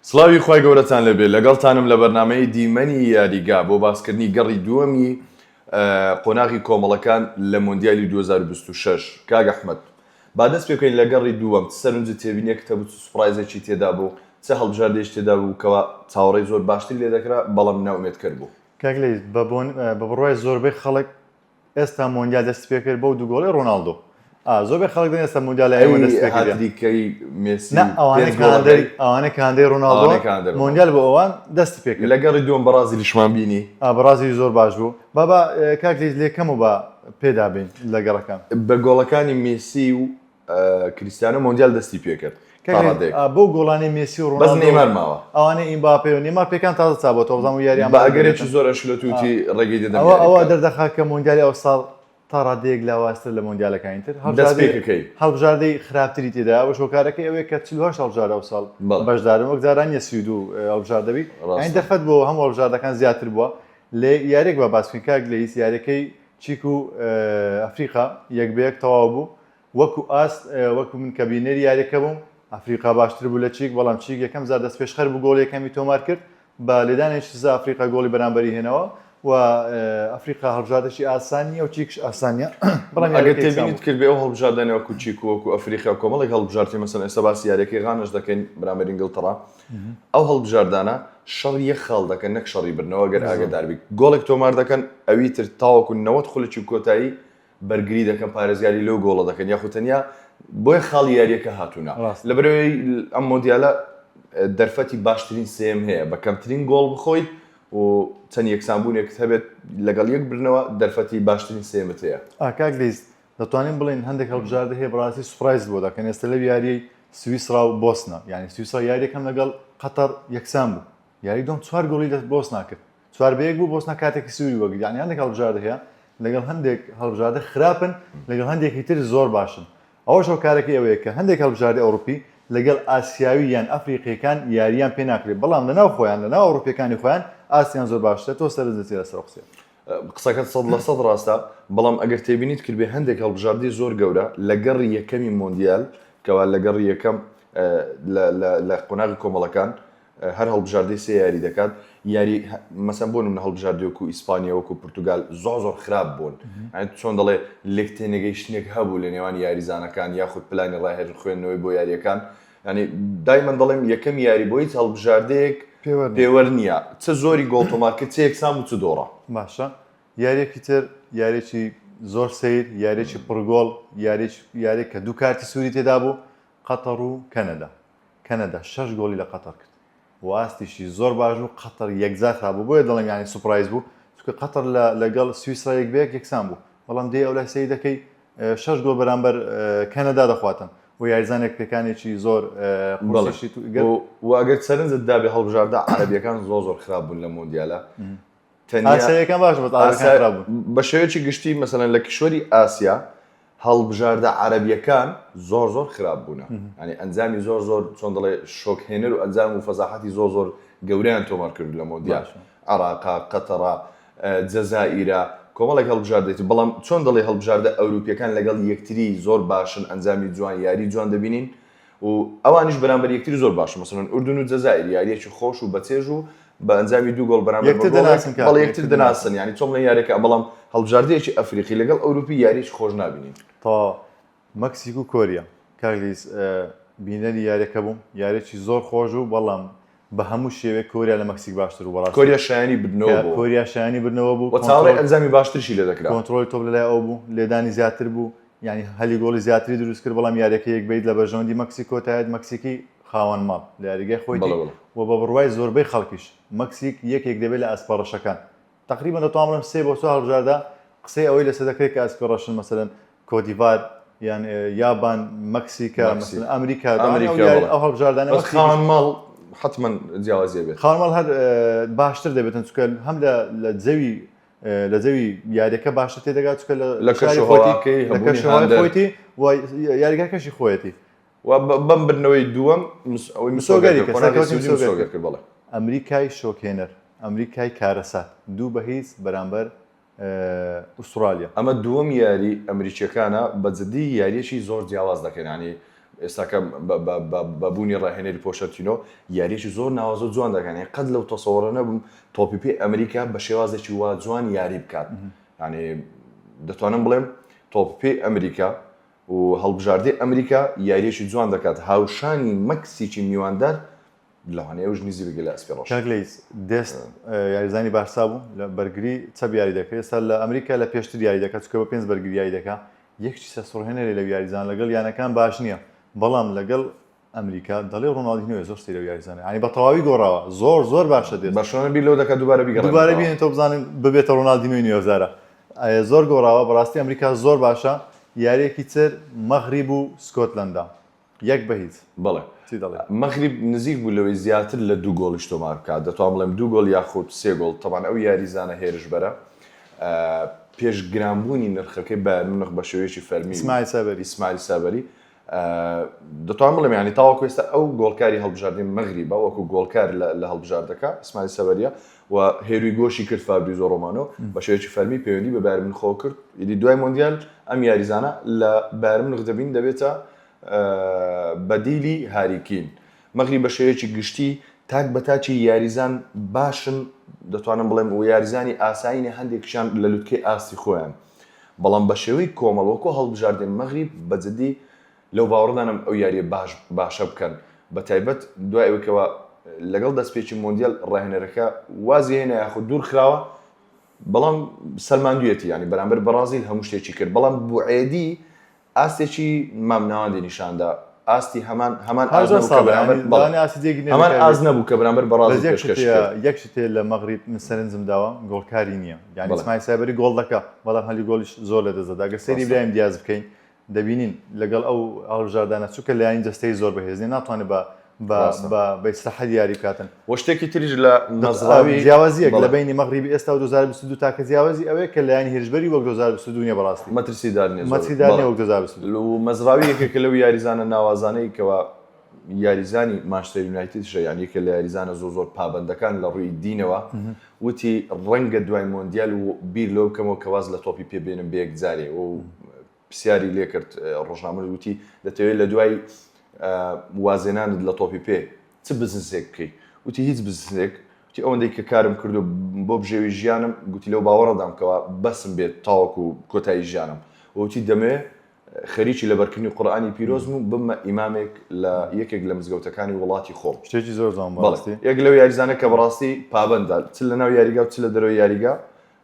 سڵاوی خۆی گەورەتان لەبێت لەگەڵتانم لە بەرنامەی دیمەنی یاریگا بۆ باسکردنی گەڕی دووەمی قۆناغی کۆمەڵەکان لە مۆندیالی 2026 کاگ ئەحمەد با دەست پێ بکەین لە گەڕی دووەم سەرنج تێبینیە کتەب سوپرایزێکی تێدا بوو چه هەڵبژاردێک تێدا بوو کەوا چاوەڕێی زۆر باشتر لێ دەکرا بەڵام ناومێت کرد بوو کاک لەیز بە بڕوای زۆربەی خەڵک ئێستا مۆندیال دەست پێ کرد بەو دوو گۆڵی ڕۆناڵدۆ زۆربەی خەڵک دەن ئێستا مۆندیالی ئێوە دەست پێ کرد هاتریکەی مێسی ئەوانەی کاندەی ڕۆناڵدۆ مۆندیال بۆ ئەوان دەست پێ کرد لە گەڕی دووەم بەرازیلیشمان بینی بەرازیلی زۆر باش بوو بابا کاک لەیز لێکەم و بە پێدا بین لە گەڕەکان بە گۆڵەکانی مێسی و کریستیانۆ مۆندیال دەستی پێ کرد بۆ گۆڵانی مێسی و ڕۆناڵدۆ بەس نەیمار ماوە ئەوانەی ئیمباپێ و نێمار پێکان تازە چابەوە تۆزام و یاریان بە ئەگەرێکی زۆر ئەشلەتوتی ڕێگەی دەدەم ئەوە دەردەخات کە مۆندیالی ئەو ساڵ تا ڕادەیەک لاوااستر لە مۆندیالەکانی تر هەڵبژاردەی خراپتری تێدا بە شۆکارەکەی ئەوەیە کە 48 هەڵبژاردە ئەو ساڵ بەشدارن وەک جاران نیە 32 هەڵبژاردەبی ئەین دەفەت بۆ هەموو هەڵبژاردەکان زیاتر بووە لێ یارێک بە باسکردن کاک لەیس یارەکەی چیک و ئەفریقا یەکبەیەک تەواو بوو وەکو ئاست وەکو من کە بینەری یاریەکە بووم ئەفریقا باشتر بوو لە چیک بەڵام چیک یەکەم زار دەست پێشخەر بوو گۆڵ یەکەمی تۆمار کرد بە لێدانێکی زە ئەفریقا گۆڵی بەرامبەری هێنەوە و ئەفریقا هەڵبژاردەشی ئاسانیە و چیکش ئاسانیە بەڵام ئەگەر تێبینیت کرد بێ ئەو هەڵبژاردنەوە وەکو چیک و وەکو ئەفریقا و کۆمەڵێک هەڵبژاردی مەسەڵەن ئێستا باسی یاریەکەی غانەش دەکەین بەرامبەر ئینگلتەرا ئەو هەڵبژاردانە شەڕی یەک خاڵ دەکەن نەک شەڕی برنەوە گەر ئاگادار بیت گۆڵێک تۆمار دەکەن ئەوی تر تاوەکو 90 خولێکی کۆتایی بەرگری دەکەن پارێزگاری لەو گۆڵە دەکەن یاخود تەنیا بۆی خاڵی یاریەکە هاتوونە لەبەرەوەی ئەم مۆندیالە دەرفەتی باشترین سێم هەیە بە کەمترین گۆڵ بخۆیت و چەند یەکسانبوونێک هەبێت لەگەڵ یەک برنەوە دەرفەتی باشترین سێمت هەیە کاک لەیز دەتوانین بڵێن هەندێک هەڵبژاردە هەیە بەڕاستی سوپرایز بۆ دەکەن ئێستا لەو یاریەی سویسرا و بۆسنا یعنی سویسرا یاریەکەم لەگەڵ قەتەر یەکسان بوو یاری دوم 4 گۆڵی دەست بۆسنا کرد 4 بەیەک بوو بۆسنا کاتێکی سووری وەگرت یعنی هەندێک هەڵبژاردە هەیە لەگەڵ هەندێک هەڵبژاردە خراپن لەگەڵ هەندێکی تر زۆر باشن ئەوەش کارێکی ئەوەیە کە هەندێک هەڵبژاردی ئەوروپی لەگەڵ ئاسیاوی یان ئەفریقیەکان یاریان پێ ناکرێت بەڵام لەناو خۆیان لەناو ئەوروپیەکانی خۆیان ئاسیان زۆر باشتر تۆ سەرنجی لەسەر قسە قسەکەت 100% ڕاستە بەڵام ئەگەر تێبینیت کرد بێ هەندێک هەڵبژاردی زۆر گەورە لە گەڕی یەکەمی مۆندیال کەوا لە گەڕی یەکەم لە قۆناغی کۆمەڵەکان هەر هەڵبژاردەی سێ یاری دەکات یاری مەسەن بۆ نمونە هەڵبژاردی وەکو ئیسپانیا وەکو پورتوگال زۆر خراپ بوون چۆن دەڵێ لێکتێنێگەی شتێک هەبوو لە نێوان یاریزانەکان یاخود پلانی ڕاهێژن خوێندنەوەی بۆ یاریەکان ینی دایمەن دەڵێم یەکەم یاری بۆی هەڵبژاردەیەک پێوەەر نییە چه زۆری گۆڵ تۆمار کرد چه یەکسان و چ دۆڕە باشە یاریەکی تر یارێکی زۆر سیر یارێکی پڕگۆڵ یارێک کە دوو کارتی سووری تێدا بوو قەتەر و کەنەدا 6 گۆڵی لە قەتەر کرد واستیشی زۆر باش و قەتەر یەکزار خرابوو بۆیە دەڵێم ینی سوپرایز بوو چونکە قەتەر لەگەڵ سویسرا یەکبەیەک یەکسان بوو بەڵام دێ ئەو لای سەی دەکەی 6 گۆڵ بەرامبەر کەنەدا دەخواتن و یاریزانێک پێکانێکی زۆر ئەگەر سەرنجت دابێ هەڵبژاردە عەرەبیەکان زۆر خراپ بوون لە مۆندیالە ئاسیایەکان باش بە شێوەیەکی گشتی مەسەلەن لە کشوەری ئاسیا هەڵبژاردە عەرەبیەکان زۆر خراپ بوونە ینی ئەنجامی زۆر چۆن دەڵێ شۆکهێنەر و ئەنجام و فەزاحەتی زۆر گەوریان تۆمار کرد لە مۆندیال عێراقا قەتەرا جەزائیرە کۆمەڵێک هەڵبژاردێت بەڵام چۆن دەڵێ هەڵبژاردە ئەوروپیەکان لەگەڵ یەکتری زۆر باشن ئەنجامی جوان یاری جوان دەبینین و ئەوانیش بەرامبەر یەکتری زۆر باشن مەسەڵەن ئوردون و جەزائیر یاریەکی خۆش و بەچێژ و بە ئەنجامی دوو گۆڵ بەرامبەر یەکتر دەناسن ینی چۆن لە یاریەکە بەڵام هەڵبژاردەیەکی ئەفریقی لەگەڵ ئەوروپی یاریش خۆش نابینین تا مەکسیک و کۆریا کاکلیس بینەری یاریەکە بووم یارێکی زۆر خۆش و بەڵام بە هەموو شێوەیە کۆریا لە مەکسیک باشتر و بەڕاستی کۆریا شایانی بردنەوە بوو کۆریا شایانی بردنەوە بوو چاوەڕێی ئەنجامی باشترشی لێ دەکرا کۆنتڕۆلی تۆپ لەلای ئەو بوو لێدانی زیاتر بوو ینی هەلی گۆڵی زیاتری دروست کرد بەڵام یاریەکە یەک بیت لە بەرژەوەندی مەکسیکۆ تایەت مەکسیکی خاوەن ماڵ لە یاریگای خۆی و بە بڕوای زۆربەی خەڵکیش مەکسیک یەکێک دەبێت لە ئەسپەڕەشەکان تقریبا دەتوانم 3 بۆ 4 هەڵبژاردە قسەی ئەوەی لەسەر دەکرێت کە ئەسپەڕەشن مەسەلەن کۆدیڤار یان یابان مەکسیکا مەسەلەن ئەمریکا ئەو هەڵبژاردانە خاوەن ماڵ حتما جیاوازیە بێت خاوەن ماڵ هەر باشتر دەبێتن چونکە هەم لە زەوی یاریەکە باشتر تێدەگات چونکە لە کەشەوەی خۆیتی و یاریگاکەشی خۆیەتی و بەم برنەوەی دووەم ئەوەی مسۆگەری کرد بەڵێ ئەمریکای شۆکێنەر ئەمریکای کارەسات 2-0 بەرامبەر ئوسترالیا ئەمە دووەم یاری ئەمریکیەکانە بەجددی یاریەکی زۆر جیاواز دەکەن ینی ئێستاکە بەبوونی ڕاهێنەری پۆشەتینۆ یاریێکی زۆر ناوازە جوان دەکەن قەت لەو تەسەوەڕە نەبووم تۆپی پێی ئەمریکا بە شێوازێکی وا جوان یاری بکات یعنی دەتوانم بڵێم تۆپی پێی ئەمریکا و هەڵبژاردەی ئەمریکا یاریێکی جوان دەکات هاوشانی مەکسیکی میواندار لەوانەیە ئەوش نزی بگە لە ئەسپێڕۆژ کاکلیس دەست یاریزانی باشسا بوو لە بەرگری چەب یاری دەکرێت ئێستا لە ئەمریکا لە پێشتر یاری دەکات چکە بە 5 بەرگری یاری دەکات یەکچی سەسڕهێنەری لەو یاریزان لەگەڵ یانەکان باش نییە بەڵام لەگەڵ ئەمریکا دەڵێ ڕۆناڵدینۆ زۆر سەیرە یاریزانە ینی بە تەواوی گۆڕاوە زۆر باشە دێت بەشۆنە بی لەو دەکات دووبارە بینێت تۆ بزانن ببێتە ڕۆناڵدینۆی نیوەزارە زۆر گۆڕاوە بەڕاستی ئەمریکا زۆر باشە یاریەکی تر مەغریب و سکۆتلەندا یەک بە هیچ بەڵێ مەغریب نزیک بوو لەوەی زیاتر لە 2 گۆڵیش تۆمار بکات دەتوان بڵێم 2 گۆڵ یاخود 3 گۆڵ تەمان ئەو یاریزانە هێرش بەرە پێشگرانبوونی نرخەکەی بایەرن مونیخ بە شێوەیەکی فەرمی ئیسماعیل سابەری دەتوان بڵێم ینی تاواکو ئێستا ئەو گۆڵکاری هەڵبژاردنی مەغریبە وەکو گۆڵکار لە هەڵبژاردەکە ئیسماعیل سابەریە و هێروی گۆشی کرد فابریزۆ ڕۆمانۆ بە شێوەیەکی فەرمی پەیوەندی بە بایەرن مونیخ کرد ئیدی دوای مۆندیال ئەم یاریزانە لە بایەرن مونیخ دەبین دەبێتە بەدیلی هاریکین مەغریب بە شێوەیەکی گشتی تاک بە تاچی یاریزان باشن دەتوانم بڵێم و یاریزانی ئاسایینە هەندێکشان لە لوتکەی ئاستی خۆیان بەڵام بە شێوەی کۆمەڵوەکو هەڵبژاردن مەغریب بەجددی لەو باوەڕدانم ئەو یاریە باشە بکەن بە تایبەت دوای ئەوکەوە لەگەڵ دەستپێکی مۆندیال ڕاهێنەرەکە وازی هێنا یاخود دوور خراوە بەڵام سەلماندویەتی ینی بەرامبەر بەرازیل هەموو شتێکی کرد بەڵام بوعێدی ئاستێکی مامناوەندی نیشاندا ئاستی هەمان ئاز نەبوو کە بەرامبەر بەڕازیل پێشکەش یەکشتێ لە مەغریب من سەرنجم داوە گۆڵکاری نییە یعنی ئیسماعیل سابەری گۆڵ دەکات بەڵام هەلی گۆڵیش زۆر لە دەست دەدا گە سەیری ئیبراهیم دیاز بکەین دەبینین لەگەڵ ئەو هەڵبژاردانە چووکە لایەنی جەستەی زۆر بەهێزنی ناتوانێت بە ئیستراحەت یاری بکاتن وە شتێکی تریش لە نەزراوی جیاوازیەک لە بینی مەغریبی ئێستا و 2022 تاکە جیاوازی ئەوەیە کە لایەنی هێرشبەری وەک 2022 نیە بەڕاستی مەترسیدار نیە وەک 2022 مەزراوی یەکێکە لەو یاریزانە ناوازانەی کەەوە یاریزانی مانچستەر یونایتدشە یان یەکێک لە یاریزانە زۆر پابەندەکان لە ڕووی دینەوە وتی ڕەنگە دوای مۆندیال و بیر لەو بکەمەوە کەواز لە تۆپی پێبێنم بە یەکجارێ و پرسیاری لێ کرد ڕۆژنامەی وتی دەتەوێت لە دوای وازێنانت لە تۆپی پێ چ بزنسێک بکەیت وتی هیچ بزنسێک وتی ئەوەندەی کە کارم کردو بۆ بژێوی ژیانم گوتی لەو باوەڕەدام کەەوە بەسم بێت تاوەکو و کۆتایی ژیانم وتی دەمێ خەریکی لەبەرکردنی قورئانی پیرۆزم و بمە ئیمامێک لە یەکێک لە مزگەوتەکانی وڵاتی خۆم شتێکی زۆر جوان بەڕاستی یەک لەو یاریزانە کە بەڕاستی پابەندە چ لە ناو یاریگا و چ لە دەرەوەی یاریگا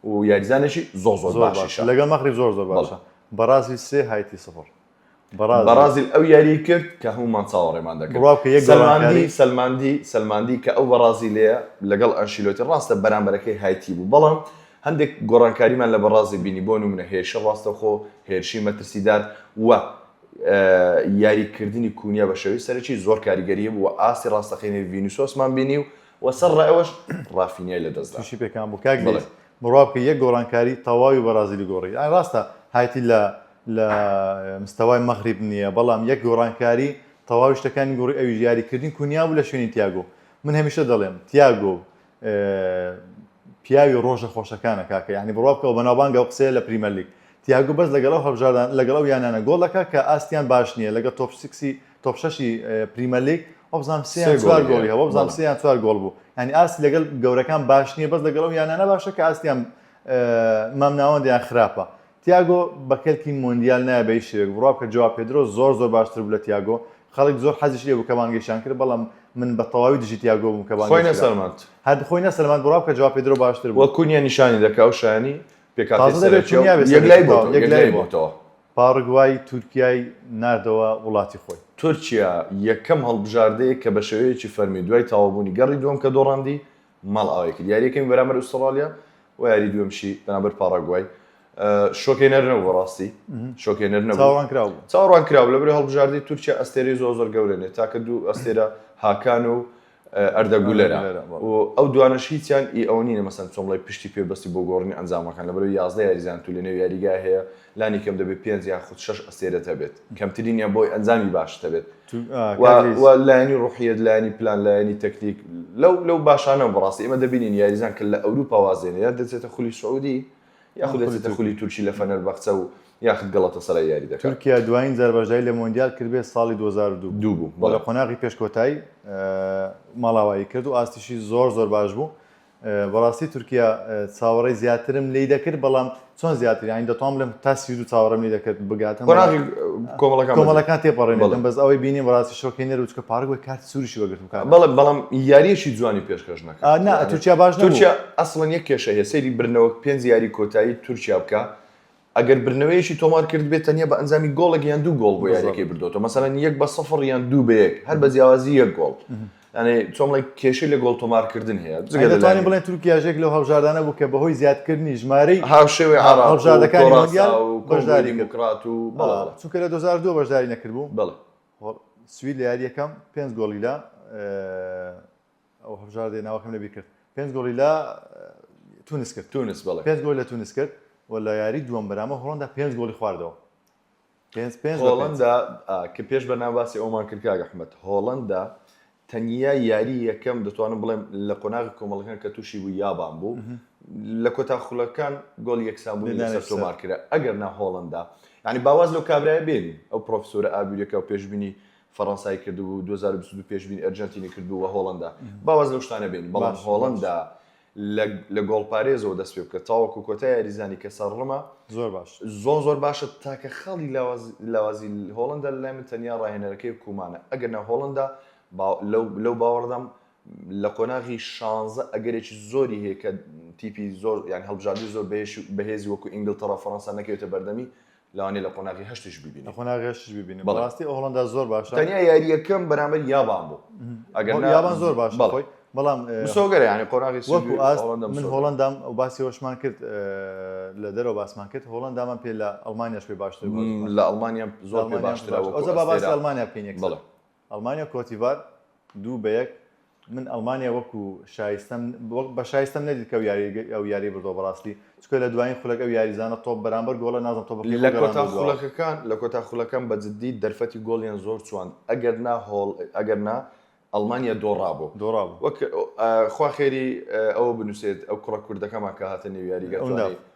و یاریزانێکی زۆر باشە لەگەڵ مەغریب زۆر باشە بەڕازی 3 هایتی 0 بەرازیل ئەو یاری کرد کە هەمومان چاوەڕێمان دەکرد سەلماندی کە ئەو بەرازیلەیە لەگەڵ ئەنشیلۆتی ڕاستە بەرامبەرەکەی هایتی بوو بەڵام هەندێک گۆڕانکاریمان لە بەرازی بینی بۆ نمونە هێرشە ڕاستەخۆ هێرشی مەترسیدار وە یاریکردنی کونیا بە شێوەی سەرەکی زۆر کاریگەریە بوو و ئاستی ڕاستەقینەی ڤینیسیۆسمان بینی و سەر ڕێەوەش ڕافینیای لەدەستدا تووشی پێکان بوو کاک بڕوا بکە یەک گۆڕانکاری تەواوی بەرازیلی گۆڕی ڕاستە هایتی لە مستەوای مەغریب نییە بەڵام یەک گۆڕانکاری تەواوی شتەکانی گۆڕی ئەوی یاریکردنی کونیا بوو لە شوێنی تیاگۆ من هەمیشە دەڵێم تیاگۆ پیاوی ڕۆژە خۆشەکانە کاکە یعنی بڕوا بکەوە بەناوبانگە و قسەیە لە پریمەر لیگ تیاگۆ بەس لەگەڵ هەڵبژاردان لەگەڵ یانانە گۆڵەکە کە ئاستیان باش نییە لەگە تۆپ 6 پریمەر لیگ ئەوبزانام 4 گۆڵی هەوە بزانام 4 گۆڵ بوو ینی ئاستی لەگەڵ گەورەکان باش نییە بەس لەگەڵ یانانە باشە کە ئاستیان مامناوەندیان خراپە تیاگۆ بە کەلکی مۆندیال نایە بە هیچ شێوەیەک بڕوا بکە جوا پێدرۆ زۆر باشتر بوو لە تیاگۆ خەڵک زۆر حەزیش لێ بوو کە بانگێشان کرد بەڵام من بە تەواوی دژی تیاگۆ بووم کە خۆی نەسەلماند خۆی نەسەلماند بڕوا بکە جوا پێدرۆ باشتر بوو وە کونیا نیشانی دەکا و شایانی یەکلای بۆتەوە پاڕگوای تورکیای ناردەوە وڵاتی خۆی تورکیا یەکەم هەڵبژاردەیە کە بە شێوەیەکی فەرمی دوای تاوابوونی گەڕی دووەم کە دۆڕاندی ماڵ ئاوای کرد یاریەکەم بەرامبەر ئوسترالیا و یاری دووەمشی بەرامبەر پاراگوای شۆکێنەر نەبوو بەڕاستی شۆکێنەر نەبوو چاوەڕوان کراوە لەبەر هەڵبژاردەی تورکیا ئەستێرەی زۆر گەورەنێ تاکە دوو ئەستێرە هاکان و ئەردەگولەرە و ئەو دوانەش هیچیان ئەوە نینە مەسەن چۆمڵی پشتی پێبەستی بۆ گۆڕنی ئەنجامەکان لەبەر 11 یاریزان تو لە نێو یاریگا هەیە لانی کەم دەبێت 5 یاخود 6 ئەستێرە هەبێت کەمترینیان بۆی ئەنجامی باش هەبێت و لایەنی ڕوحیەت لایەنی پلان لایەنی تەکنیک لەو باشانە بەڕاستی ئێمە دەبینین یاریزان کە لە ئەوروپا وازێنە یا دەچێتە خولی سعودی یاخود دەچێتە خولی تورکی لە فەنەربەخچە و یاخد گەڵەتە سەرای یاری دەکات. تورکیا دوایین جاربەجای لە مۆندیال کردبێت ساڵی 2002 بوو لە قۆناغی پێشکۆتایی ماڵاوایی کرد و ئاستیشی زۆر باش بوو. بەڕاستی تورکیا چاوەڕێی زیاترم لێی دەکرد بەڵام چۆن زیاتر یانی دەتوانم لەم تا 32 چاوەڕێم لێ دەکرد بگاتم قۆناغی کۆمەڵەکان تێپەڕێنێتم بەس ئەوەی بینیم بەڕاستی شۆکێنەر و چکە پارک وەک کارت سووریشی وەگرتم بەڵام یاریەکی جوانی پێشکەش نەکرد. نا تورکیا باش نەبوو. تورکیا ئەسڵەن یەک کێشە هەیە سەیری برنەوە 5 یاری کۆتایی تورکیا بکە ئەگەر برنەوەیەکی تۆمار کرد بێت تەنیا بە ئەنجامی گۆڵێک یان 2 گۆڵ بۆ یاریەکەی بردوتەوە مەسەڵەن 1-0 یان 2-1 هەر بە جیاوازی 1 گۆڵ. یعنی چۆمڵی کێشەی لە گۆڵ تۆمارکردن هەیە. دەتوانین بڵێن تورکیاژێک لەو هەڵبژاردانە بوو کە بەهۆی زیادکردنی ژمارەی هاوشێوەی عەراق هەڵبژاردەکانی مۆندیال بەشداری دیموکرات و چونکە لە 2002 بەشداری نەکرد بوو. بەڵێ سوید لە یاریەکەم 5 گۆڵی لە ئەو هەڵبژاردەی ناوەکەم لەبیر کرد 5 گۆڵی لە تونس کرد. تونس بەڵێ 5 گۆڵ لە تونس کرد و لە یاری دووەم بەرامە هۆڵەندا 5 گۆڵی خواردەوە. هۆڵەندا کە پێش بەرنامەباسی ئەومان کرد کاک ئەحمەد هۆڵەندا تەنیا یاری یەکەم دەتوانم بڵێم لە قۆناغی کۆمەڵەکان کە تووشی بوو یابان بوو لە کۆتا خولەکان گۆڵ یەکسانبوونی لەسەر تۆمار کرا ئەگەر نا هۆڵەندا ینی باواز لەو کابرایە بێنین ئەو پرۆفسۆرە ئابووریەکە و پێشبینی فەڕەنسای کردبوو 2022 پێشبینی ئەرجەنتینی کردبوو و هۆڵەندا باواز لەو شتانە بێنین بەڵام هۆڵەندا لە گۆڵپارێزەوە دەست پێ بکە تاوەکو کۆتای یاریزانی کە سەرڕمە زۆر باش زۆر باشە تاکە خەڵی لاوازی هۆڵەندا لای من تەنیا ڕاهێنەرەکەی کومانە ئەگەر نە هۆڵەندا لەو باوەڕدام لە قۆناغی 16 ئەگەرێکی زۆری هەیە کە تیپی زۆر یان هەڵبژاردی زۆر بەهێزی وەکو ئینگلتەرا فەڕەنسا نەکەوێتە بەردەمی لەوانەیە لە قۆناغی 8 ببینی لە قۆناغی 8 ببینی بەڕاستی هۆڵەندا زۆر باشە تەنیا یاریەکەم بەرامبەر یابان بوو ئەگەر یابان زۆر باش خۆی بەڵام سۆگەرە ینی قۆناغی وەکو ئاست من هۆڵەندام ئەو باسی هۆشمان کرد لە دەرەوە باسمان کرد هۆڵەندامان پێ لە ئەڵمانیاش پێ باشتر لە ئەڵمانیا زۆر پێ باشترە ئەوجا باسی ئەڵمانیا بکەین ئەڵمانیا کۆتیڤار 2-1 من ئەڵمانیا وەکو شایستەم بە شایستەم نەدیت کە ئەو یاری بردەوە بەڕاستی چکە لە دوایین خولەک ئەو یاریزانە تۆپ بەرامبەر گۆڵە نازم تۆپ لە کۆتا خولەکان بەجددی دەرفەتی گۆڵیان زۆر چوان ئەگەر نا ئەڵمانیا دۆڕابوو وەک خوا خێری ئەوە بنووسێت ئەو کوڕە کوردەکەمان کە هاتە نێو یاریگەر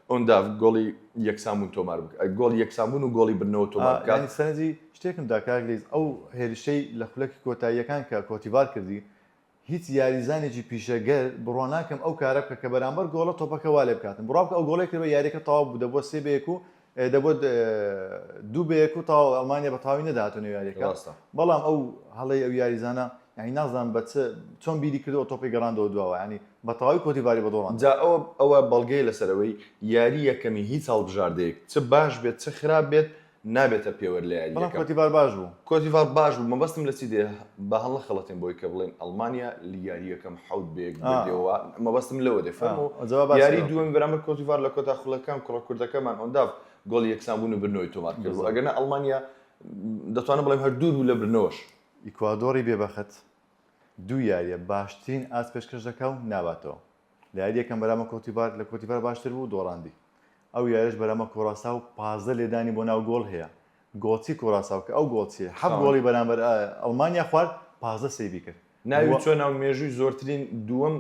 ئەوەندا گۆڵی یەکسانبوون تۆمار بکە گۆڵ یەکسانبوون و گۆڵی برنەوە تۆمار بکات سەرنجی شتێکم داکار لێز ئەو هێرشەی لە خولەکی کۆتاییەکان کە کۆتیڤار کردی هیچ یاریزانێکی پیشەگەر بڕوا ناکەم ئەو کارە بکە کە بەرامبەر گۆڵە تۆپەکە وا لێ بکاتن بڕاو ئەو گۆڵی کرد بە یاریەکە تەواو بوو دەبووە 3-1 و دەبووە 2-1 و تاو ئەڵمانیا بە تاوی نەداهاتونە یاریەکە بەڵام ئەو هەڵەی ئەو یاریزانە یعنی نازانم بە چۆن بیری کردەوە تۆپی گەڕاندەوە دووەوە ینی بە تەواوی کۆتیڤاری بەدۆڕان جا ئەوە بەڵگەی لەسەرەوەی یاری یەکەمی هیچ هەڵبژاردەیەک چ باش بێت چ خراپ بێت نابێتە پێوە لە یاریەکە کۆتیڤار باش بوو کۆتیڤار باش بوو مەبەستم لە چی دێ بە هەڵە خەڵەتین بۆی کە بڵێن ئەڵمانیا یاری یەکەم حەوت بێک بێەوە مەبەستم لەوە دێ فەرموو یاری دووەم بەرامبەر کۆتیڤار لە کۆتا خولەکان کوڕە کوردەکەمان ئۆنداف گۆڵی یەکسانبوون و برنەوەی تۆمار کرد ئەگەرنە ئەڵمانیا دەتوانم بڵێم هەر دوور بوو لە برنەوەش ئیکوادۆری بێبەخت دوو یاریە باشترین ئاست پێشکەش دەکا و ناباتەوە لە یاریەکەم بەرامە کۆتیڤار لە کۆتیڤار باشتر بوو دۆڕاندی ئەو یاریش بەرامە کۆراسا و 15 لێدانی بۆ ناو گۆڵ هەیە گۆڵچی کۆراسا کە ئەو گۆڵچیە حەب گۆڵی بەرامبەر ئەڵمانیا خوارد 15 سەیبی کرد ناوی چۆن ناو مێژووی زۆرترین دووەم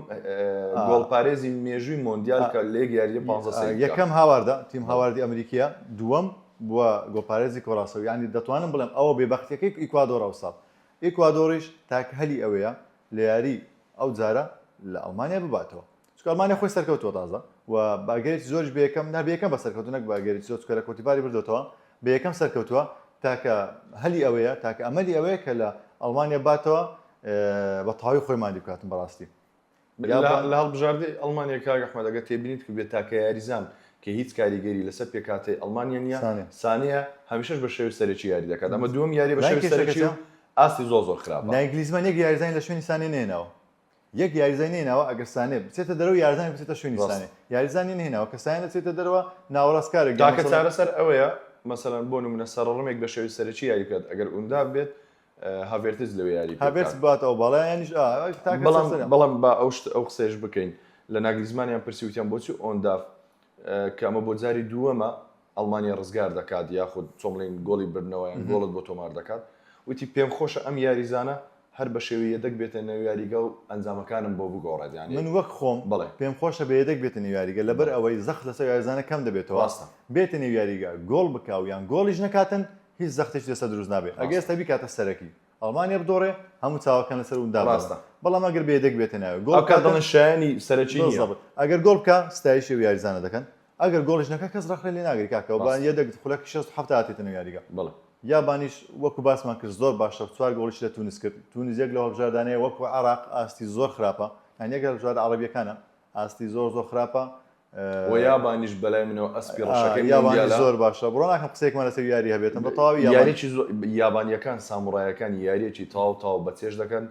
گۆڵپارێزی مێژووی مۆندیال کە لێک یاریە 15 یەکەم هاواردا تیم هاواردی ئەمریکیە دووەم بووە گۆڵپارێزی کۆراسەوە ینی دەتوانم بڵێم ئەوە بێبەختەکەی ئیکوادۆرە ئەوساڵ ئیکوادۆریش تاکە هەلی ئەوەیە لە یاری ئەو جارە لە ئەڵمانیا بباتەوە چکە ئەڵمانیا خۆی سەرکەوتووە تازە و باگەرێکی زۆرش بەیەکەم نابیەکەم بە سەرکەوتو نەک باگەرێکی زۆر چکە لە کۆتیڤاری بردوێتەوە بەیەکەم سەرکەوتووە تاکە هەلی ئەوەیە تاکە ئەمەلی ئەوەیە کە لە ئەڵمانیا باتەوە بە تاوی خۆی مادی بکاتن بەڕاستی لە هەڵبژاردەی ئەڵمانیا کاک ئەحمەد ئەگەر تێبینیت کە بێت تاکە یاریزان کە هیچ کاریگەری لەسەر پێکاتی ئەڵمانیا نیە سانەیە هەمیشەش بە شێوی سەرەکی یاری دەکات ئەمە دووەم یاری بە شێوی سەرەکی ئاستی زۆر خراپە نایگلیزمان یەک یاریزانی لە شوێنی سانێ نێنەوە یەک یاریزای نێنەوە ئەگەر سانێ بچێتە دەرەوە یاریزانی بچێتە شوێنی سانێ یاریزانی نێنەوە کە سانێ دەچێتە دەرەوە ناوەڕاستکارێک تاکە چارەسەر ئەوەیە مەسەلەن بۆ نمونە سەرڕەمێک بە شێوی سەرەکی یاری بکات ئەگەر ئوندا بێت هاڤێرتز لەوێ یاری هاڤێرتز باتەوە باڵایانیش بەڵام با ئەو قسەیش بکەین لە ناگلیزمانیان پرسیوتیان بۆچی ئۆنداف کە ئەمە بۆ جاری دووەمە ئەڵمانیا ڕزگار دەکات یاخود چۆمڵین گۆڵی برنەوەیان گۆڵت بۆ تۆمار دەکات وتی پێم خۆشە ئەم یاریزانە هەر بە شێوەیە یەدەک بێتە نێو یاریگە و ئەنجامەکانم بۆ بگۆڕێت یانی من وەک خۆم بڵێ پێم خۆشە بە یەدەک بێتە نێو یاریگە لەبەر ئەوەی زەخت لەسەر یاریزانە کەم دەبێتەوە ڕاستە بێتە نێو یاریگە گۆڵ بکاو یان گۆڵیش نەکاتن هیچ زەختێکی لەسەر دروست نابێت ئەگەر ئێستا بیکاتە سەرەکی ئەڵمانیا بدۆڕێ هەموو چاوەکان لەسەر اوندا ڕاستە بەڵام ئەگەر بە یەدەک بێتە ناوێ ئەو کاتەڵە شایانی سەرەکی نییە ئەگەر گۆڵ بکە ستایشی و یاریزانە دەکەن ئەگەر گۆڵش نەکە کەس ڕەخلە لێ ناگری کاکەوە بان یەدەک خولەکی 6 هاتێتە نێو یاریگە بڵێ یابانیش وەکو باسمان کرد زۆر باشە 4 گۆڵیش لە تونس کرد تونس یەک لە هەڵبژاردانەیە وەکو عراق ئاستی زۆر خراپە هەن یەک لە هەڵبژاردە عەرەبیەکانە ئاستی زۆر خراپە و یابانیش بەلای منەوە ئەسپی ڕەشەکەی یابانی زۆر باشە بڕۆ ناکەم قسەیەکمان لەسەر یاری هەبێتن بە تەواوی یاریی یابانیەکان ساموڕایەکان یاریەکی تاو بە چێش دەکەن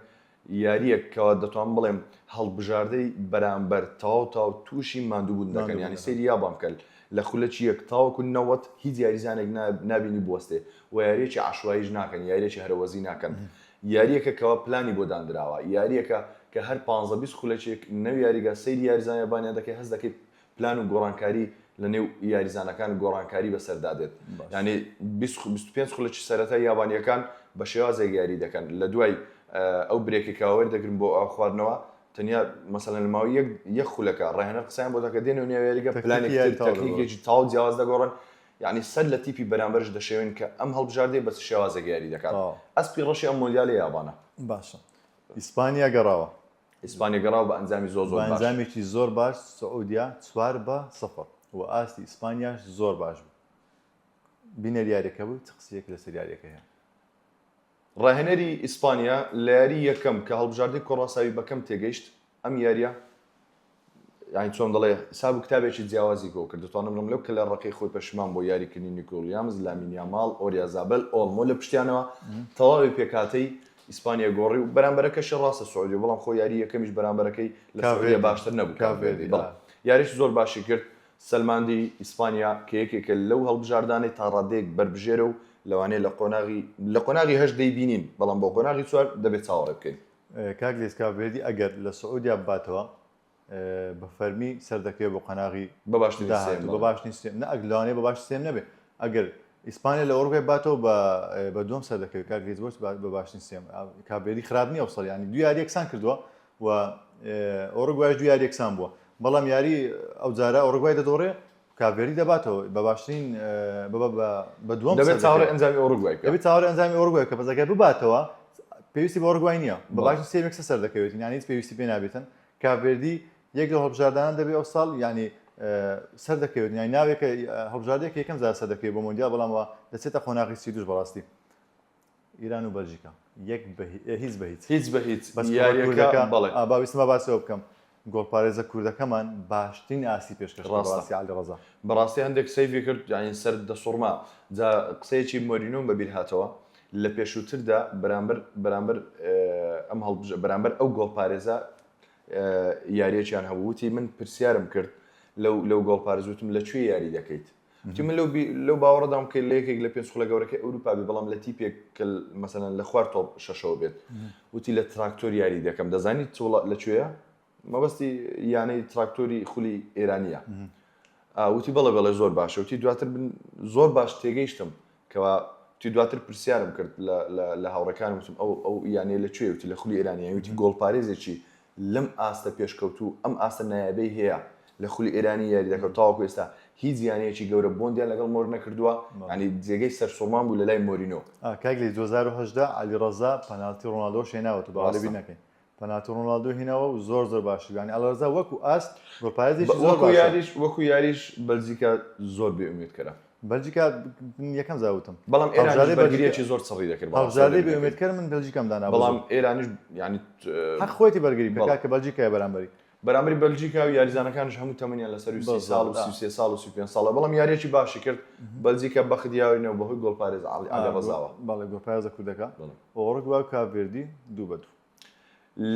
یاریەکەوە دەتوان بڵێم هەڵبژاردەی بەرامبەر تاو تووشی ماندووبوون دەکەن ینی سەیری یابان بکەن لە خولەکی یەک تاوەکو نەوەت هیچ یاریزانێک نبینی بوەستێ و یاریەکی عاشواییش ناکەن یاریەکی هەرەوەزی ناکەن یاریەکەکەوە پلانی بۆ دانراوە یاریەکە کە هەر 15 خولەکێک نەوی یاریگە سەیری یاریزان یابانیان دەکەی هەست دەکەیت پلان و گۆڕانکاری لە نێو یاریزانەکان گۆڕانکاری بەسەردادێت ینی 25 خولەکی سەرەتا یابانیەکان بە شێوازێک یاری دەکەن لە دوای ئەو برێکێکاوە دەگرن بۆ ئەو خواردنەوە تەنیا مەسەلەن لەماوەی یەک خولەکە ڕاهێنەر قسەیان بۆ دەکە دێنێ و نێوێریگە پلانێکی تەکنیکێکی تاو جیاواز دەگۆڕن یعنی سەر لە تیپی بەرامبەرش دەشێوێن کە ئەم هەڵبژاردەی بە شێوازێک یاری دەکات ئەسپی ڕەشی ئەم مۆندیالی یابانە باشە ئیسپانیا گەڕاوە ئیسپانیا گەڕاوە بە ئەنجامی زۆر باش ئەنجامێکی زۆر باش سعودیا 4-0 و ئاستی ئیسپانیاش زۆر باش بوو بینەر یاریەکە بوو چ قسەیەک لەسەر یاریەکە هەیە ڕاهێنەری ئیسپانیا لە یاری یەکەم کە هەڵبژاردەی کۆڕاساوی بەکەم تێگەیشت ئەم یاریە یانی چۆن دەڵێ حساب و کتابێکی جیاوازی گۆ کرد دەتوانم بڵێم لەو کە لە ڕقەی خۆی پەشمان بۆ یاریکردنی نیکۆ ویلیامز لامین یامال ئۆریازابل ئۆڵمۆ لە پشتیانەوە تەواوی پێکاتەی ئیسپانیا گۆڕی و بەرامبەرەکەشی ڕاستە سعودی بەڵام خۆ یاری یەکەمیش بەرامبەرەکەی لە سعودیا باشتر نەبوو کاڤێردی یاریش زۆر باشی کرد سەلماندی ئیسپانیا کە یەکێکە لەو هەڵبژاردانەی تا ڕادەیەک بربژێرە و لەوانەیە لە قۆناغی هەشت دەیبینین بەڵام بۆ قۆناغی چوار دەبێت چاوەڕێ بکەین کاک لێس کاڤێردی ئەگەر لە سعودیا باتەوە بە فەرمی سەردەکەوێت بۆ قۆناغی بە باشنی سێم نە ئەگلانێ بە باش سێم نەبێت ئەگەر ئیسپانیا لە ئۆروگوای باتەوە بە دوم سەردەکەوێت کاک لێس بۆش بە باشنی سێم کاڤێردی خراپ نییە وسڵ ینی دو یاری یەکسان کردووە و ئۆروگوایش دو یاری یەکسان بووە بەڵام یاری ئەو جارە ئۆروگوای دەدۆڕێ کاڤێردی دەباتەوە بە باشترین بە دووەم دەبێت چاوەڕێ ئەنجامی ئۆروگوای دەبێت چاوەڕێ ئەنجامی ئۆروگوای کە بەزەکە بباتەوە پێویستی بە ئۆروگوای نییە بە باشترین سێم یەکسە سەر دەکەوێت یانی هیچ پێویستی پێ نابێتن کاڤێردی یەک لە هەڵبژاردانان دەبێت ئەو ساڵ ینی سەر دەکەوێت یانی ناوێکە هەڵبژاردێک یەکەم زار سەر دەکەوێت بۆ مۆندیال بەڵامەوە دەچێتە قۆناغی 32 بەڕاستی ئیران و بەلژیکا هیچ بە هیچ باویستمە باسەوە بکەم گۆڵپارێزە کوردەکەمان باشترین ئاسی پێشکەش ڕاستی علی ڕەزا بەڕاستی هەندێک سەیفی کرد یانی سەر دەسوڕما جا قسەیەکی مۆرینۆ بەبیر هاتەوە لە پێشووتردا بەرامبەر ئەم بەرامبەر ئەو گۆڵپارێزە یاریەکیان هەبووتی من پرسیارم کرد لەو گۆڵپارێزوتم لەکوێ یاری دەکەیت وتی من لەو باوەڕدام کە لە یەکێک لە پێنج خولە گەورەکەی ئەوروپا بێ بەڵام لە تیپێک کە مەسەلەن لە خوار تۆپ شەشەوە بێت وتی لە تراکتۆر یاری دەکەم دەزانیت لەکوێیە مەبەستی یانەی تراکتۆری خولی ئێرانیە وتی بەڵێ زۆر باشە وتی دواتر زۆر باش تێگەیشتم کەوا تی دواتر پرسیارم کرد لە هاوڕەکانم وتم ئەو یانەیە لەکوێ وتی لە خولی ئێرانیە وتی گۆڵپارێزێکی لەم ئاستە پێشکەوتوو ئەم ئاستە نایابەی هەیە لە خولی ئێرانی یاری دەکەوت تاوەکو ئێستا هیچ زیانەیەکی گەورە بۆندیان لەگەڵ مۆر نەکردووە ینی جێگەی سەرسوڕمان بوو لە لای مۆرینۆ کاک لە 2010 علی ڕەزا پەنالتی ڕۆناڵدۆ هێناوە تو باوەڵێ نەکەین پەنالتی ڕۆناڵدۆ هێناوە و زۆر باشی ینی علی ڕەزا وەکو ئاست گۆڵپارێزێکی زۆر وەکو یاریش بەلژیکا زۆر بێئومێدکەرە بەلژیکا یەکەم زاوتم بەڵام ئێرانی بەرگریەکی زۆر سەڕی دەکرد هەڵبژاردەی بێئومێدکەر من بەلژیکام دانا بەڵام ئێرانیش ینی حەق خۆیتی بەرگری بکات کە بەلژیکای بەرامبەری بەلژیکا و یاریزانەکانش هەموو تەمەنیان لەسەر 30 ساڵ و 33 ساڵ و 35 ساڵە بەڵام یاریەکی باشی کرد بەلژیکا بەخدیاوینەوە بەهۆی گۆڵپارێز علی ڕەزاوە بەڵێ گۆڵپارێزە کوردەکە ئۆروگوای و کاڤێردی 2-2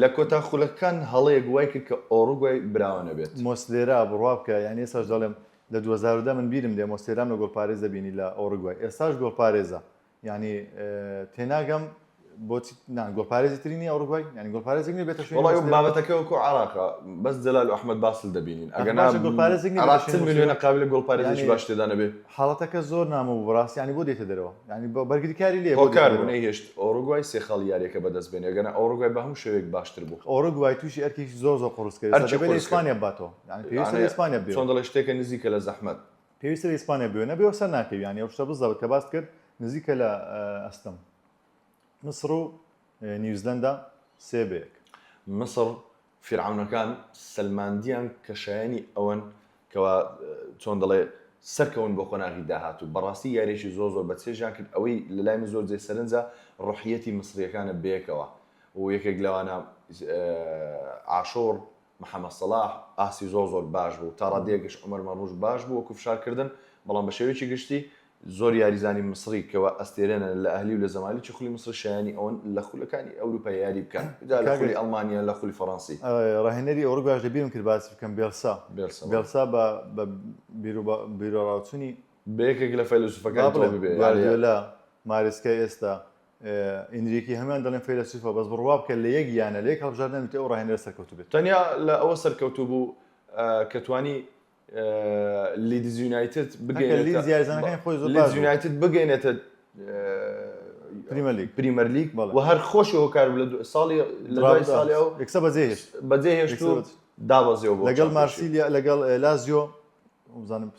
لە کۆتا خولەکان هەڵەیە گوای کرد کە ئۆروگوای براوە نەبێت مۆسلێرا بڕوا بکە یعنی ئێستاش دەڵێم لە 2010 من بیرم دێ مۆسلێرام لە گۆڵپارێز دەبینی لە ئۆروگوای ئێستاش گۆڵپارێزە یعنی تێناگەم بۆچی گۆڵپارێزی ترینی ئەوروگوای ینی گۆڵپارێزێک نیە بێتە شوێن وڵی بابەتەکەوەکو عراقە بەس جەلال و ئەحمەد باسل دەبینین ئەگەر میلیۆنە قابل گۆڵپارێزی باش تێدا نەبێ حاڵەتەکە زۆر نامە و ڕاست ینی بۆ دێتە دەرەوە ینی بە بەرگریکاری لێ هۆکار بوونەی هێشت ئۆروگوای سێ خاڵ یاریەکە بەدەست بێنێ گەنە ئۆروگوای بە هەموو شێوەیەک باشتر بوو ئۆروگوای تووشی ئەرکێکی زۆر قڕوس کرد دەبێت ئیسپانیا باتەوە ینی پێویستە ئیسپانیا بێت چۆن دەڵێ شتێکە نزیکە لە زەحمەت پێویستە ئیسپانیا بێ نەبێ سەر ناکەوی ینی ئەو شتە بزەوت کە باس کرد نزیکە لە ئەستەم مصر و نیوزلندا سێ بەیەک مصر فیرعونەکان سلماندیان کە شایانی ئەوەن کەوا چۆن دەڵێ سەرکەون بۆ قۆناغی داهات و بەڕاستی یاریێکی زۆر زۆر بەچێژیان کرد ئەوەی لە لای من زۆر جێ سەرنجە ڕۆحیەتی مصریەکانە بێکەوە و یەکێک لەوانە عاشۆر محەممەد سەلاح ئاسی زۆر باش بوو تا ڕادێگەش عومەر مەڕوژ باش بوو وەکو فشارکردن بەڵام بە شێوەیەکی گشتی زۆر یاریزانی مصری کەەوە ئەستێرێنە لە ئەهلی و لە زەمالی چ خولی مصر شایانی ئەوەن لە خولەکانی ئەوروپا یاری بکەن لە خولی ئەڵمانیا لە خولی فەڕەنسی ڕاهێنەری ئەوروگاش دەبیرم کرد باسی بکەم بێلسا بە بیرۆڕاوچوونی بەیەکێک لە فەیلسوفەکان گواردیۆلا مارسکای ئێستا ئینریکی هەمان دەڵێن فەیلسوفە بەس بڕوا بکە لە یەک یانە لێک هەڵبژار نەبێت ئەو ڕاهێنەرە سەرکەوتوو بێت تەنیا لە ئەوە سەرکەوتوو بوو کە توانی لیدز یونایتد بگەێنێتە پریمەر لیگ و هەر خۆشی هۆکار لە ساڵی لە ساڵی ئەو بەجێهێشت و دابەزیەوە لەگەڵ مارسیلیا لەگەڵ لازیۆ بزانم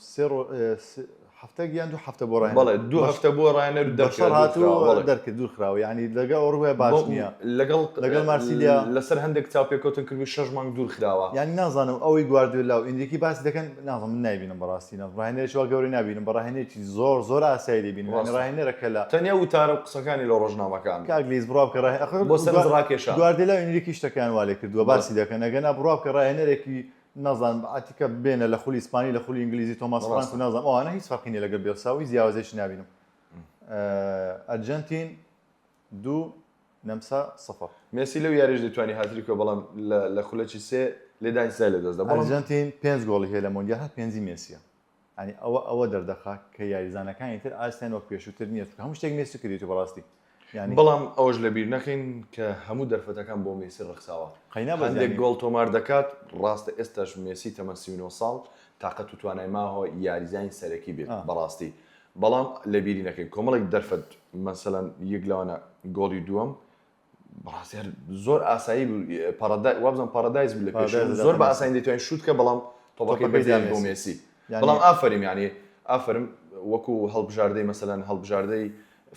هەفتە گیان دوو هەفتە بۆ ڕای بەڵێ دوو هەفتە بۆ ڕایەنەر دەرهاتوو دەرکرد دوور خراوە ینی لەگە ئەوروگوای باش نییە لەگەڵ مارسیلیا لەسەر هەندێک چاپێکوتن کردوی 6 مانگ دوور خراوە ینی نازانم ئەوەی گواردیۆلا و ئینریکی باسی دەکەن نازانم من نایبینم بەڕاستی ڕاهێنەرێکی وا گەورەی نابینم بە ڕاهێنەیەکی زۆر ئاسایی دەبینم ڕاهێنەرێکە لە تەنیا وتارە قسەکانی لە ڕۆژنامەکان کاگلیز بڕوا بکە بۆ سەرڕاکێشە گواردیۆلا و ئینریکی شتەکان وا لێ کردووە باسی دەکەن ئەگەنا بڕوا بکە ڕاهێنەرێکی نازانم ئاتیکە بێنە لە خولی ئیسپانی لە خولی ئینگلیزی تۆماس فرانک و نازانم ئەوانە هیچ فەرقی نیە لەگەڵ بێلساوی زیاوازێکی نابینم ئەرجەنتین 2-0 مسی لەو یاریش دەتوانی هاتریکۆ بەڵام لە خولەکی سێ لێدانی سای لە دەستدا ئەرجەنتین 5 گۆڵی هەیە لە مۆندیال هەر 5 مێسیە ینی ئەوە دەردەخات کە یاریزانەکانی تر ئاستیان وەک پێشووتر نییە هەموو شتێک مێسی کردێت بەڕاستی بەڵام ئەوەش لەبیر نەکەین کە هەموو دەرفەتەکان بۆ مێسی ڕخساوە هەندێک گۆڵ تۆمار دەکات ڕاستە ئێستاش مێسی تەمەن 39 ساڵ تااقەت و توانای ماهەوە یاریزانی سەرەکی بێت بەڕاستی بەڵام لەبیری نەکەین کۆمەڵێک دەرفەت مەسەلەن یەک لەوانە گۆڵی دووەم بەڕاستی زۆر ئاسایی وابزان پارادایز بوو لە پێش زۆر بە ئاسانی دەتوانین شوت کە بەڵام تۆپەکەی بەدیان بۆ مێسی بەڵام ئافریم ینی ئافرم وەکو هەڵبژاردەی مەسەلەن هەڵبژاردەی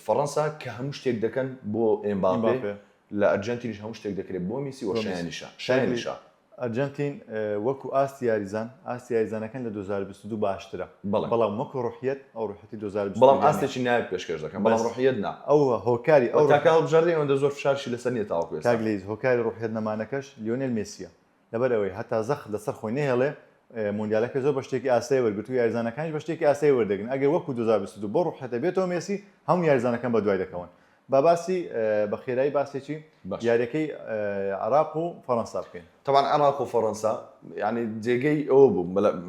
فەڕەنسا کە هەموو شتێک دەکەن بۆ ئێمباپێ لە ئەرجەنتینیش هەموو شتێک دەکرێت بۆ میسی و شایانیشە ئەرجەنتین وەکو ئاستی یاریزانەکان لە 2022 باشترە بەڵام وەکو ڕۆحیەت ئەو ڕۆحەتی 2022 بەڵام ئاستێکی نایب پێشکەش دەکەن بەڵام ڕۆحیەت نا ئەو هۆکاری ئەو تاکە هەڵبژاردەی ئەوەندە زۆر فشارشی لەسەر نیە تاوەکو ئێستا کاگلیز هۆکاری ڕۆحیەت نەمانەکەش لیۆنێل مێسیە لەبەر ئەوەی هەتا زەخ لەسەر خۆی نەهێڵێ مۆندیالەکە زۆر بە شتێکی ئاسایی وەرگرت و یاریزانەکانیش بە شتێکی ئاسایی وەردەگرن ئەگەر وەکو 2022 بۆ ڕۆحەتە بێتەوە مێسی هەموو یاریزانەکان بە دوای دەکەون باسی بە خێرایی باسێکی یاریەکەی عراق و فەڕەنسا بکەین طبعا عراق و فەڕەنسا ینی جێگەی ئەوە بوو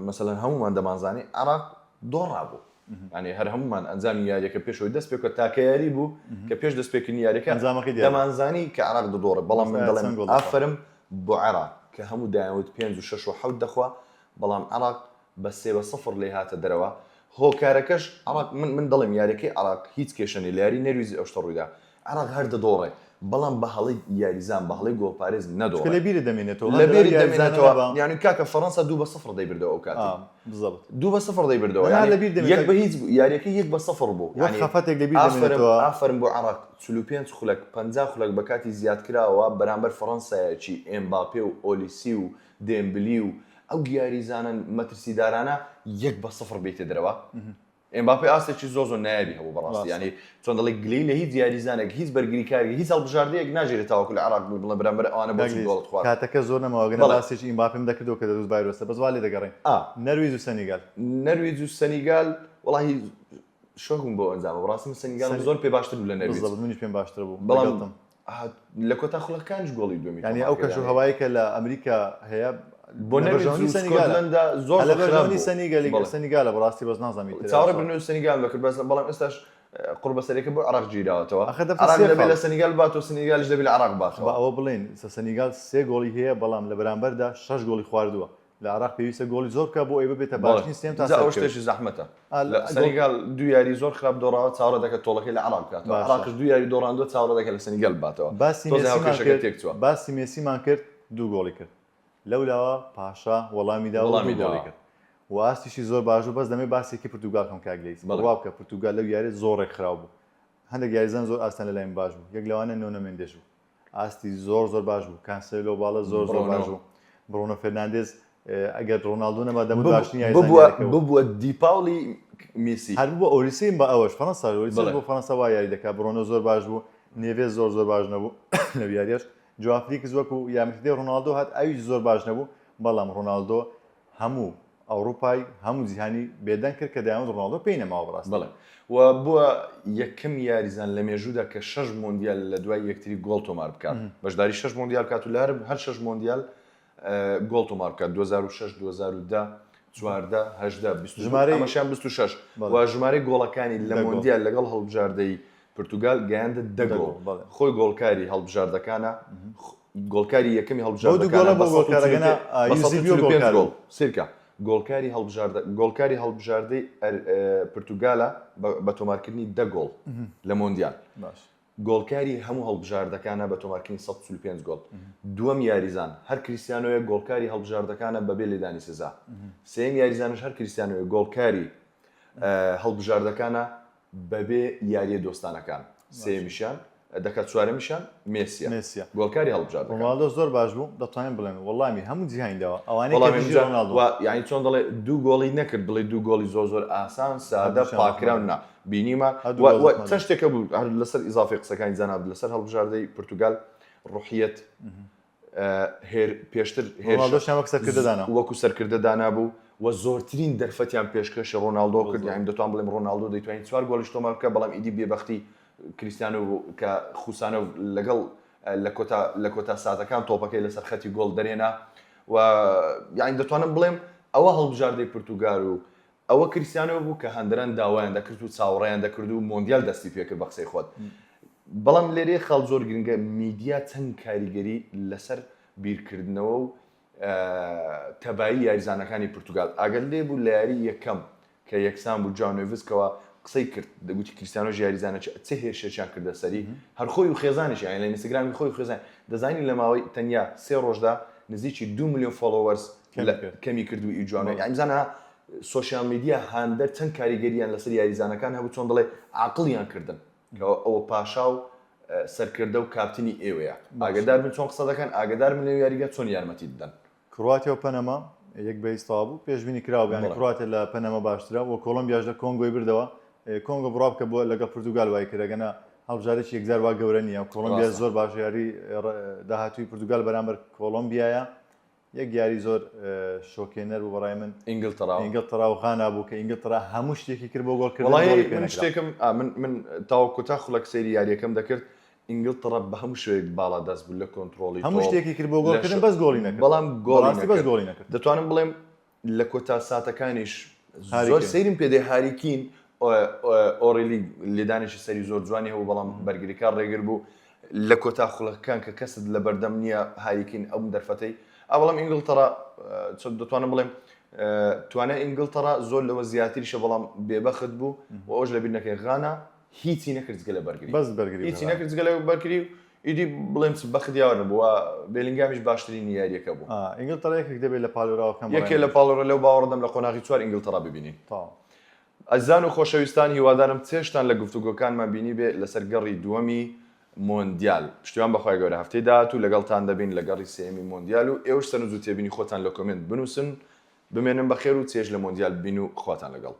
مەسەلەن هەمومان دەمانزانی عراق دۆڕا بوو ینی هەر هەمومان ئەنجامی یاریەکە پێشەوەی دەست پێکە تاکەیاری بوو کە پێش دەستپێکردنی یاریەکە دەمانزانی کە عراق دۆڕێ بەڵام من دەڵێن ئافرم بۆ عراق کە هەموو دایانوت 5 و 6 و 7 دەخوا بەڵام عراق بە 3-0 لێ هاتە دەرەوە هۆکارەکەش عراق من دەڵێم یاریەکەی عراق هیچ کێشەنی لە یاری نەرویزی ئەو شتە ڕوویدا عراق هەر دەدۆڕێ بەڵام بە هەڵی یاریزان بە هەڵی گۆڵپارێز نەدۆڕێ لەبیرە دەمێنێتەوە لەبیری دەمێنێتەوە یعنی کاکە فەڕەنسا 2-0 دەیبردەوە ئەو کاتی 2-0 دەیبردەوە یەک بە هیچ یاریەکەی 1-0 بوو خەفەتێک لەبیر دەمێنێتەوە ئافرم بۆ عراق 45 خولەک 50 خولەک بە کاتی زیاد کراوە بەرامبەر فەڕەنسایەکی ئێمباپێ و ئۆلیسی و دێمبلی و ئەو یاریزانن مەترسیدارانە 1-0 بێتە دەرەوە ئێمباپێ ئاستێکی زۆر نایبی هەبوو بەڕاستی ینی چۆن دەڵێ گلەی لە هیچ یاریزانێک هیچ بەرگریکاری هیچ هەڵبژاردەیەک ناژێت تاوەکو لە عراق بڵێ بەرامبەر ئەوانە بۆچی گۆڵ خوارد کاتەکە زۆر نەماوەگەنە باسێکی ئیمباپێم دەکردەوە کە دەدوست ڤایرۆسە بەس وا لێ دەگەڕێن نەرویج و سەنیگال وڵاهی شۆکم بۆ ئەنجامە بەڕاستی من سەنیگال زۆر پێ باشتر بوو لە نەرویج منیش پێم باشتر بوو بەڵام لە کۆتا خوڵەکانش گۆڵی دومی ینی ئەو کەش و هەوایی کە لە ئەمریکا هەیە بۆ نەرویج سەنیگالە سەنیگالە بەڕاستی بەس نازانیت چاوەڕێ بنووی سەنیگال دەکرد بەس بەڵام ئێستاش قرب سەرێکە بۆ عراق گیراوەتەوە ئەخە دەفتە عراق سێ دەبێت لە خاڵ. سەنیگال باتەوە سەنیگالیش دەبێت لە عراق بە باتەوە ئەوە بڵێن سەنیگال 3 گۆڵی هەیە بەڵام لە بەرامبەردا 6 گۆڵی خواردووە لە عراق پێویستە گۆڵی زۆر بکە بۆ ئەوە ببێتە باشترین سێم تا ئەو سەر شتێکی زەحمەتە لە سەنیگال دو یاری زۆر خراپ دۆڕاوە چاوەڕە دەکەت تۆڵەکەی لە عراق بکاتەوە باشە. عراقش دو یاری دۆڕاندووە چاوەڕە دەکەت لە سەنیگال باتەوە باسی تۆزە مێسیمان هاوکێشەکە کرد تێکچووە باسی مێسیمان کرد 2 گۆڵی کرد لەولاوە پاشا وەڵامی دا و وەڵامی 2 داوە. گۆڵی کرد و ئاستیشی زۆر باش و بەس دەمێ باسێکی پرتوگال خەم کاگلیس وا بکە پرتوگال لەو یاری زۆڕێک خراپ بوو هەندێک یاریزان زۆر ئاستان لەلایەن باش بوو یەک لەوانە نۆنە مندێژ بوو ئاستی زۆر باش بوو کانسێلۆ باڵە زۆر باش بوو برونۆ فێرناندێز ئەگەر ڕۆناالدۆ نەما دەمە باشنی ببووە دیپاولی میسی هەر بوو ئۆریسیم بە ئەوەش فەنسا بۆ فەنسا وا یاری دەکات برۆنۆ زۆر باش بوو نێوێ زۆر باش نەبوو لە یاریش جوافریکس وەکو یامکردی ڕۆناالدۆ هات ئەویش زۆر باش نەبوو بەڵام ڕۆناالدۆ هەموو ئەوروپای هەموو جیهانی بێدەنگ کرد کە دایمەند ڕۆناالدۆ پێی نەماوە ڕاست بڵێ و بووە یەکەم یاریزان لە مێژوودا کە 6 مۆندیال لە دوای یەکتری گۆڵ تۆمار بکات بەشداری 6 مۆندیال کات و لە هەر 6 مۆندیال گۆڵ تۆمار بکات 2006 2010 14 18 ئەمەشیان 26 و ژمارەی گۆڵەکانی لە مۆندیال لەگەڵ هەڵبژاردەی پرتوگال گەیاندە 10 گۆڵ خۆی گۆڵکاری هەڵبژاردەکانە گۆڵکاری یەکەمی هەڵبژاردەکانە سیرکە گۆڵکاری هەڵبژاردەی پرتوگالە بە تۆمارکردنی 10 گۆڵ لە مۆندیال گۆڵکاری هەموو هەڵبژاردەکانە بە تۆمارکردنی 145 گۆڵ دووەم یاریزان هەر کریستیانۆیە گۆڵکاری هەڵبژاردەکانە بەبێ لێدانی سزا سێم یاریزانش هەر کریستیانۆیە گۆڵکاری هەڵبژاردەکانە بەبێ یاریە دۆستانەکان سێمیشان دەکات چوارەمیشان مێسیە گۆڵکاری هەڵبژاردەکان ڕۆناالدۆ زۆر باش بوو دەتوانین بڵێن وەڵامی هەموو جیهانیداوە ئەوانەی یعنی چۆن دەڵێ دوو گۆڵی نەکرد بڵێ دوو گۆڵی زۆر ئاسان سادە پاکراونا بینیمە چەند شتێکە بوو لەسەر ئیزافی قسەکانی جەناب لەسەر هەڵبژاردەی پورتوگال ڕوحیەت پێشتر وەکو سەرکردەدانا بوو و زۆرترین دەرفەتیان پێشکەشی ڕۆناالدۆ کرد یان دەتوان بڵێم ڕۆناالدۆ دەیتوانین 4 گۆڵیش تۆمار بکە بەڵام ئیدی بێبەختی کریستیانۆ کە خوسانە لەگەڵ لە کۆتا ساتەکان تۆپەکەی لەسەر خەتی گۆڵ دەرێنا و یعنی دەتوانم بڵێم ئەوە هەڵبژاردەی پورتوگال و ئەوە کریستیانۆ بوو کە هەندران داوایان دەکرد و چاوەڕێیان دەکرد و مۆندیال دەستی پێکرد بە قسەی خۆت بەڵام لێرەیە خەڵ زۆر گرنگە میدیا چەند کاریگەری لەسەر بیرکردنەوە و تەبایی یاریزانەکانی پورتوگال ئاگەر لێ بوو لە یاری یەکەم کە یەکسان بوو جانۆڤسکەوە قسەی کرد دەگوتی کریستیانۆ یاریزانە چه هێرشێکیان کردە سەری هەر خۆی و خێزانیش یان لە ئینستاگرامی خۆی و خێزان دەزانی لە ماوەی تەنیا 3 ڕۆژدا نزیکی 2 میلیۆن فۆلۆوەرز کەمی کردو ئیجوانە یعنی بزانە سوشیال میدیا هەندەر چەند کاریگەریان لەسەر یاریزانەکان هەبوو چۆن دەڵێ عاقڵیان کردن ئەوە پاشا و سەرکردە و کاپتنی ئێوەیە ئاگدار بن چۆن قسە دەکەن ئاگدار من لەو یاریگە چۆن یارمەتی بدەن کرواتیا و پەنەما یەک بەیستا بوو پێشبینی کراوە یعنی کرواتیا لە پەنەما باشترە و کۆلۆمبیاش لە کۆنگۆی بردەوە کۆنگۆ بڕاب کە بۆ لەگەڵ پورتوگال وای کردەگەنە هەڵبژاردێکی یەکجار وا گەورە نییە کۆلۆمبیا زۆر باش یاری داهاتووی پورتوگال بەرامبەر کۆلۆمبیایە یەک یاری زۆر شۆکێنەر و بەڕای من ئینگلترا و خانا بوو کە ئینگلترا هەموو شتێکی کرد بۆ گۆڵکردن من شتێکم من تاوەکوتا خوڵک سەیری یاریەکەم دەکرد ئینگلترا بە هەموو شوێک باڵا دەست بوو لە کۆنتڕۆڵی هەموو شتێکی کرد بۆ گۆڵکردن بەس گۆڵی نەکرد بەڵام گۆڵی نەکرد دەتوانم بڵێم لە کۆتا ساتەکانیش زۆر سەیرم پێدەی هاریکین ئۆڕێلی لێدانێکی سەری زۆر جوانی هەبوو بەڵام بەرگریکار ڕێگر بوو لە کۆتا خوڵەکان کە کەست لە بەردەم نییە هاریکین ئەو دەرفەتەی بەڵام ئینگلترا دەتوانم بڵێم توانە ئینگلترا زۆر لەوە زیاتریشە بەڵام بێبەخت بوو و ئەوش لە بینەکەی غانا هیچی نەکرد جگە لە بەرگری هیچی نەکرد جگە لە بەرگری و ئیدی بڵێم بەخت یاوە نەبووە بێلینگامیش باشترین یاریەکە بوو ئینگلترا یەکێک دەبێت لە پاڵێراوەکەم یەکێ لە پاڵێرە لەو باوەڕدەم لە قۆناغی 4 ئینگلترا ببینین ئەزان و خۆشەویستان هیوادارم چێشتان لە گفتوگۆکانمان بینی بێ لەسەر گەڕی دووەمی مۆندیال پشتیوان بەخوای گەورە هەفتەی داهات و لەگەڵتان دەبین لە گەڕی سێمی مۆندیال و ئێوەش سەرنج و تێبینی خۆتان لە کۆمنت بنووسن بمێنن بەخێر و چێژ لە مۆندیال بین و خواتان لەگەڵ